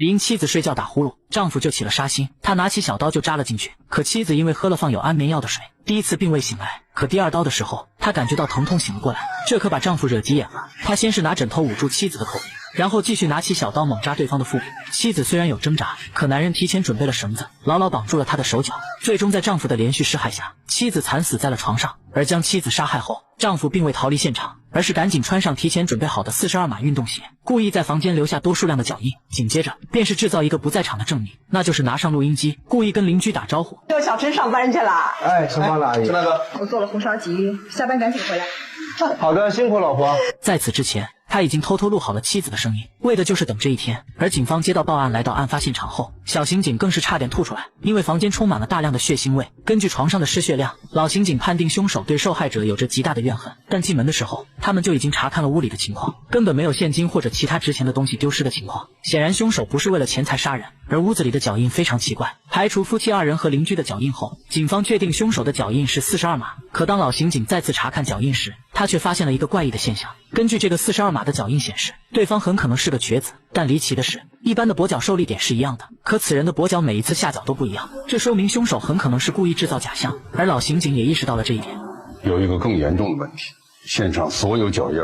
理应妻子睡觉打呼噜，丈夫就起了杀心，他拿起小刀就扎了进去。可妻子因为喝了放有安眠药的水，第一次并未醒来，可第二刀的时候，她感觉到疼痛醒了过来，这可把丈夫惹急眼了。他先是拿枕头捂住妻子的口鼻，然后继续拿起小刀猛扎对方的腹部。妻子虽然有挣扎，可男人提前准备了绳子，牢牢绑住了她的手脚。最终在丈夫的连续施害下，妻子惨死在了床上。而将妻子杀害后，丈夫并未逃离现场，而是赶紧穿上提前准备好的42码运动鞋，故意在房间留下多数量的脚印。紧接着便是制造一个不在场的证明，那就是拿上录音机，故意跟邻居打招呼。叫小陈上班去了。哎，上班了，阿姨。是那个，我做了红烧鲫鱼，下班赶紧回来。好的，辛苦老婆。在此之前，他已经偷偷录好了妻子的声音，为的就是等这一天。而警方接到报案来到案发现场后，小刑警更是差点吐出来，因为房间充满了大量的血腥味。根据床上的失血量，老刑警判定凶手对受害者有着极大的怨恨。但进门的时候，他们就已经查看了屋里的情况，根本没有现金或者其他值钱的东西丢失的情况。显然凶手不是为了钱财杀人。而屋子里的脚印非常奇怪，排除夫妻二人和邻居的脚印后，警方确定凶手的脚印是42码。可当老刑警再次查看脚印时，他却发现了一个怪异的现象。根据这个42码的脚印显示，对方很可能是个瘸子，但离奇的是，一般的跛脚受力点是一样的，可此人的跛脚每一次下脚都不一样，这说明凶手很可能是故意制造假象。而老刑警也意识到了这一点。有一个更严重的问题，现场所有脚印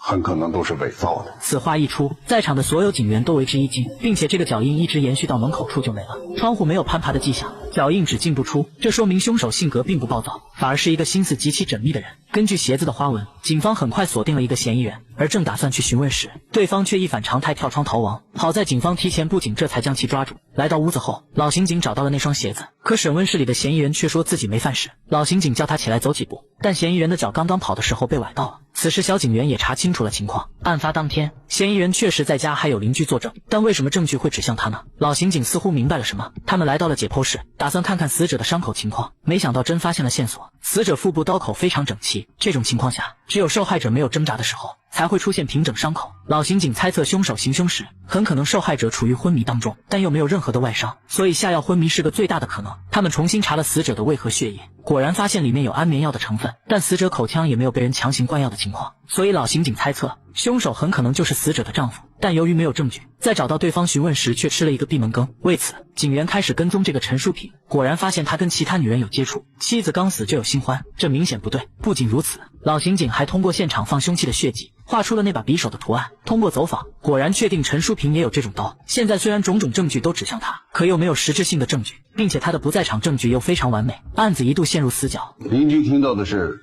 很可能都是伪造的。此话一出，在场的所有警员都为之一惊，并且这个脚印一直延续到门口处就没了，窗户没有攀爬的迹象，脚印只进不出，这说明凶手性格并不暴躁，反而是一个心思极其缜密的人。根据鞋子的花纹，警方很快锁定了一个嫌疑人，而正打算去询问时，对方却一反常态跳窗逃亡。好在警方提前布警，这才将其抓住。来到屋子后，老刑警找到了那双鞋子，可审问室里的嫌疑人却说自己没犯事。老刑警叫他起来走几步，但嫌疑人的脚刚刚跑的时候被崴到了。此时小警员也查清楚了情况，案发当天，嫌疑人确实在家，还有邻居作证，但为什么证据会指向他呢？老刑警似乎明白了什么，他们来到了解剖室，打算看看死者的伤口情况，没想到真发现了线索。死者腹部刀口非常整齐，这种情况下，只有受害者没有挣扎的时候，才会出现平整伤口。老刑警猜测凶手行凶时，很可能受害者处于昏迷当中，但又没有任何的外伤，所以下药昏迷是个最大的可能。他们重新查了死者的胃和血液，果然发现里面有安眠药的成分，但死者口腔也没有被人强行灌药的情况，所以老刑警猜测凶手很可能就是死者的丈夫。但由于没有证据，在找到对方询问时却吃了一个闭门羹。为此，警员开始跟踪这个陈淑萍，果然发现他跟其他女人有接触，妻子刚死就有新欢，这明显不对。不仅如此，老刑警还通过现场放凶器的血迹，画出了那把匕首的图案。通过走访，果然确定陈淑萍也有这种刀。现在虽然种种证据都指向他，可又没有实质性的证据，并且他的不在场证据又非常完美，案子一度陷入死角。邻居听到的是，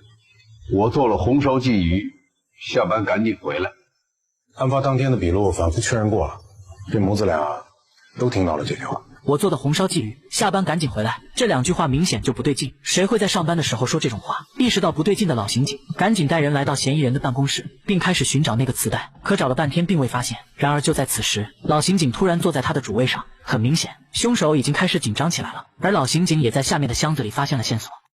我做了红烧鲫鱼，下班赶紧回来。案发当天的笔录反复确认过了，这母子俩都听到了这句话。我做的红烧鲫鱼，下班赶紧回来，这两句话明显就不对劲，谁会在上班的时候说这种话？意识到不对劲的老刑警赶紧带人来到嫌疑人的办公室，并开始寻找那个磁带，可找了半天并未发现。然而就在此时，老刑警突然坐在他的主位上，很明显，凶手已经开始紧张起来了。而老刑警也在下面的箱子里发现了线索。